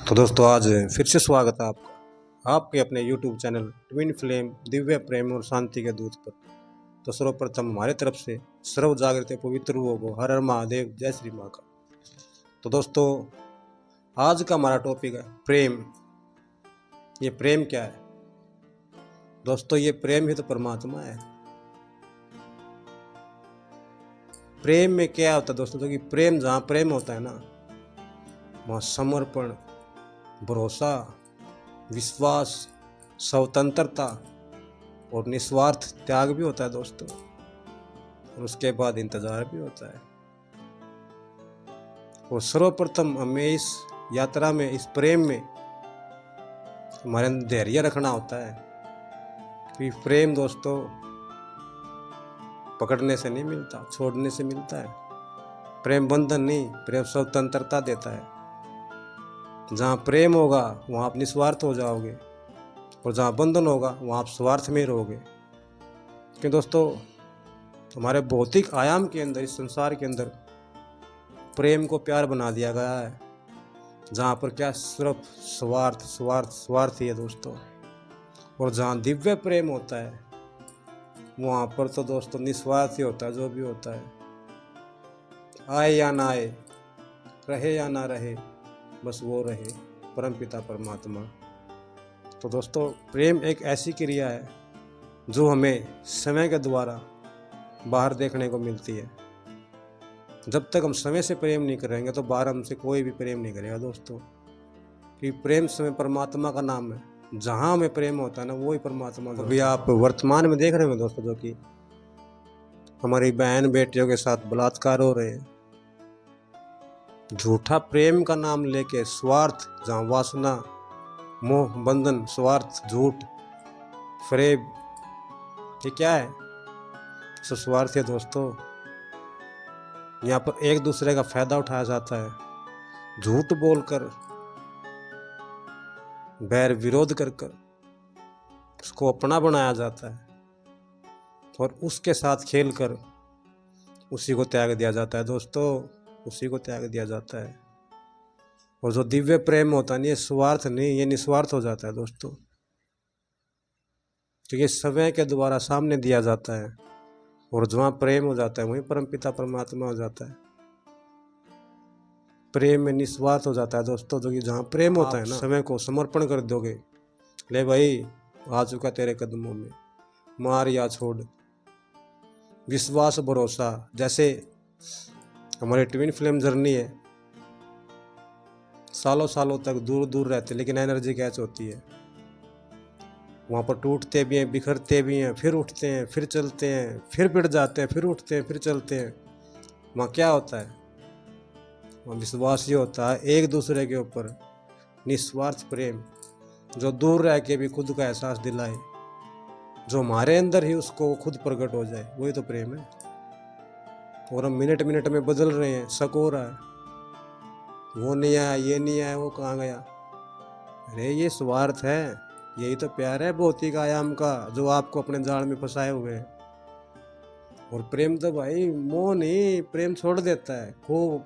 तो दोस्तों आज फिर से स्वागत है आपका आपके अपने YouTube channel twin flame Divya प्रेम और शांति के दूत पर। तो सर्वप्रथम हमारे तरफ से सर्व जागृत पवित्र रूहों को हर हर महादेव, जय श्री माँ का। तो दोस्तों आज का हमारा टॉपिक है प्रेम। ये प्रेम क्या है दोस्तों? ये प्रेम ही तो परमात्मा है। प्रेम में क्या होता है दोस्तों? क्योंकि प्रेम, जहाँ प्रेम होता है ना, वहाँ समर्पण, भरोसा, विश्वास, स्वतंत्रता और निस्वार्थ त्याग भी होता है दोस्तों। और उसके बाद इंतजार भी होता है। और सर्वप्रथम हमें इस यात्रा में, इस प्रेम में हमारे अंदर धैर्य रखना होता है कि प्रेम दोस्तों पकड़ने से नहीं मिलता, छोड़ने से मिलता है। प्रेम बंधन नहीं, प्रेम स्वतंत्रता देता है। जहाँ प्रेम होगा वहाँ आप निस्वार्थ हो जाओगे, और जहाँ बंधन होगा वहाँ आप स्वार्थ में रहोगे। क्योंकि दोस्तों हमारे भौतिक आयाम के अंदर, इस संसार के अंदर प्रेम को प्यार बना दिया गया है, जहाँ पर क्या सिर्फ स्वार्थ स्वार्थ स्वार्थ ही है दोस्तों। और जहाँ दिव्य प्रेम होता है वहाँ पर तो दोस्तों निस्वार्थ ही होता है। जो भी होता है, आए या ना आए, रहे या ना रहे, बस वो रहे, परमपिता परमात्मा। तो दोस्तों प्रेम एक ऐसी क्रिया है जो हमें समय के द्वारा बाहर देखने को मिलती है। जब तक हम समय से प्रेम नहीं करेंगे तो बाहर हमसे कोई भी प्रेम नहीं करेगा दोस्तों। कि प्रेम समय परमात्मा का नाम है। जहाँ हमें प्रेम होता है ना, वही परमात्मा। अभी आप वर्तमान में देख रहे हो दोस्तों, जो कि हमारी बहन बेटियों के साथ बलात्कार हो रहे हैं। झूठा प्रेम का नाम लेके स्वार्थ, जहाँ वासना, मोह, बंधन, स्वार्थ, झूठ, फरेब, ये क्या है? सब स्वार्थ है दोस्तों। यहाँ पर एक दूसरे का फायदा उठाया जाता है। झूठ बोलकर, बैर विरोध कर कर उसको अपना बनाया जाता है, और उसके साथ खेलकर उसी को त्याग दिया जाता है दोस्तों। उसी को त्याग दिया जाता है। और जो दिव्य प्रेम होता है, ये स्वार्थ नहीं, ये निस्वार्थ हो जाता है दोस्तों। क्योंकि समय के द्वारा सामने दिया जाता है। और जहाँ प्रेम हो जाता है वहीं परमपिता परमात्मा हो जाता है। प्रेम में निस्वार्थ हो जाता है दोस्तों। जो कि जहाँ प्रेम होता है ना, समय को समर्पण कर दोगे, ले भाई आ चुका तेरे कदमों में, मार या छोड़। विश्वास, भरोसा, जैसे हमारी ट्विन फ्लेम जर्नी है, सालों सालों तक दूर दूर रहते, लेकिन एनर्जी कैच होती है। वहाँ पर टूटते भी हैं, बिखरते भी हैं, फिर उठते हैं, फिर चलते हैं, फिर बिड़ जाते हैं, फिर उठते हैं, फिर चलते हैं। वहाँ क्या होता है? वहाँ विश्वास ही होता है एक दूसरे के ऊपर, निस्वार्थ प्रेम, जो दूर रह के भी खुद का एहसास दिलाए, जो हमारे अंदर ही उसको खुद प्रकट हो जाए, वही तो प्रेम है। और हम मिनट मिनट में बदल रहे हैं, शक हो रहा है, वो नहीं आया, ये नहीं आया, वो कहाँ गया। अरे ये स्वार्थ है। यही तो प्यार है भौतिक आयाम का, जो आपको अपने जाल में फंसाए हुए है। और प्रेम तो भाई मोह नहीं, प्रेम छोड़ देता है। खूब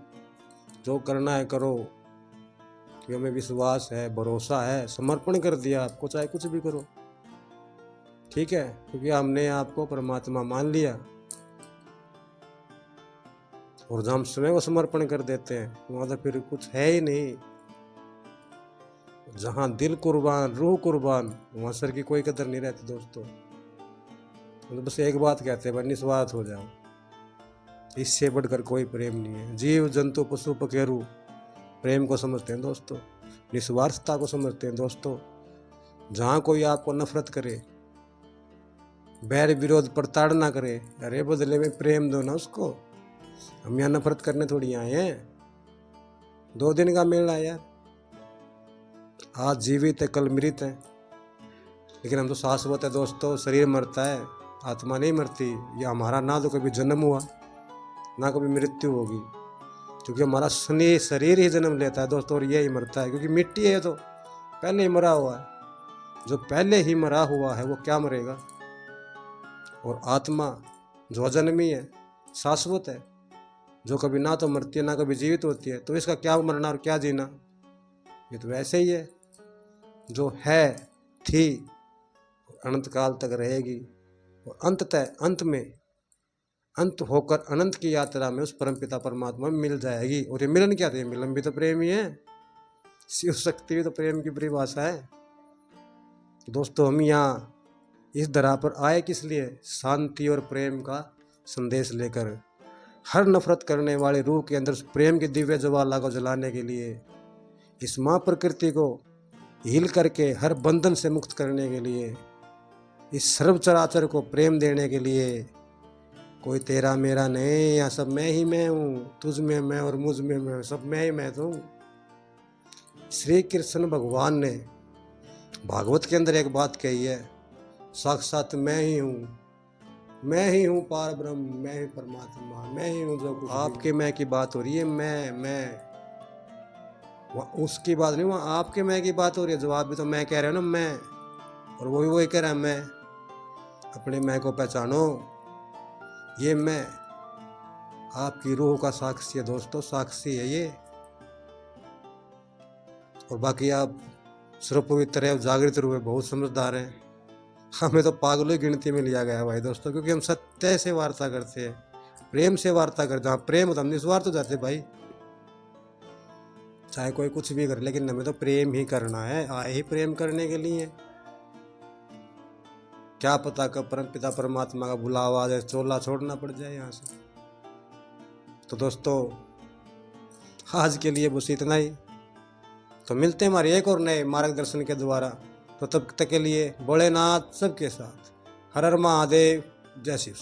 जो करना है करो, कि हमें विश्वास है, भरोसा है, समर्पण कर दिया आपको, चाहे कुछ भी करो, ठीक है, क्योंकि हमने आपको परमात्मा मान लिया। और जब हम समय को समर्पण कर देते हैं वहाँ तो फिर कुछ है ही नहीं। जहाँ दिल कुर्बान, रूह कुर्बान, वहाँ सर की कोई कदर नहीं रहती दोस्तों। तो बस एक बात कहते हैं, भाई निस्वार्थ हो जाओ। इससे बढ़कर कोई प्रेम नहीं है। जीव जंतु पशु पखेरु प्रेम को समझते हैं दोस्तों, निस्वार्थता को समझते हैं दोस्तों। जहाँ कोई आपको नफरत करे, बैर विरोध, प्रताड़ना करे, अरे बदले में प्रेम दो ना उसको। हम यहाँ नफरत करने थोड़ी आए हैं। 2 दिन का मेला है यार। आज जीवित है, कल मृत है, लेकिन हम तो शाश्वत है दोस्तों। शरीर मरता है, आत्मा नहीं मरती। ये हमारा ना तो कभी जन्म हुआ, ना कभी मृत्यु होगी, क्योंकि हमारा शरीर ही जन्म लेता है दोस्तों, और यही मरता है। क्योंकि मिट्टी है तो पहले ही मरा हुआ है। जो पहले ही मरा हुआ है वो क्या मरेगा? और आत्मा जो अजन्मी है, शाश्वत है, जो कभी ना तो मरती है ना कभी जीवित होती है, तो इसका क्या मरना और क्या जीना। ये तो वैसे ही है, जो है, थी, अनंत काल तक रहेगी, और अंततः अंत में, अंत होकर अनंत की यात्रा में उस परमपिता परमात्मा में मिल जाएगी। और ये मिलन क्या था? ये मिलन भी तो प्रेम ही है, शिव शक्ति भी तो प्रेम की परिभाषा है। दोस्तों, हम यहाँ इस धरा पर आए किस लिए? शांति और प्रेम का संदेश लेकर, हर नफरत करने वाली रूह के अंदर प्रेम की दिव्य ज्वाला को जलाने के लिए, इस माँ प्रकृति को हील करके हर बंधन से मुक्त करने के लिए, इस सर्व चराचर को प्रेम देने के लिए। कोई तेरा मेरा नहीं, यहाँ सब मैं ही मैं हूँ, तुझ में मैं और मुझ में मैं, सब मैं ही मैं हूँ। श्री कृष्ण भगवान ने भागवत के अंदर एक बात कही है, साक्षात मैं ही हूँ, मैं ही हूँ पार ब्रह्म, मैं ही परमात्मा, मैं ही हूँ जो कुछ। आपके मैं की बात हो रही है, मैं उसकी बात नहीं, वहाँ आपके मैं की बात हो रही है। जवाब भी तो मैं कह रहा हूँ ना, मैं, और वो भी वही कह रहा है मैं। अपने मैं को पहचानो, ये मैं आपकी रूह का साक्षी है दोस्तों, साक्षी है ये। और बाकी आप सर्वपवित्र है, जागृत रूह है, बहुत समझदार हैं। हमें तो पागलों की गिनती में लिया गया भाई दोस्तों, क्योंकि हम सत्य से वार्ता करते हैं, प्रेम से वार्ता करते। जहाँ प्रेम होता हम निस्वार्थ हो जाते भाई, चाहे कोई कुछ भी करे, लेकिन हमें तो प्रेम ही करना है, आए ही प्रेम करने के लिए। क्या पता कब परमपिता परमात्मा का बुलावा आ जाए, चोला छोड़ना पड़ जाए यहाँ से। तो दोस्तों, आज के लिए बस इतना ही। तो मिलते हैं हमारे एक और नए मार्गदर्शन के द्वारा। तो तब तक के लिए भोलेनाथ सबके साथ। हर हर महादेव, जय शिव।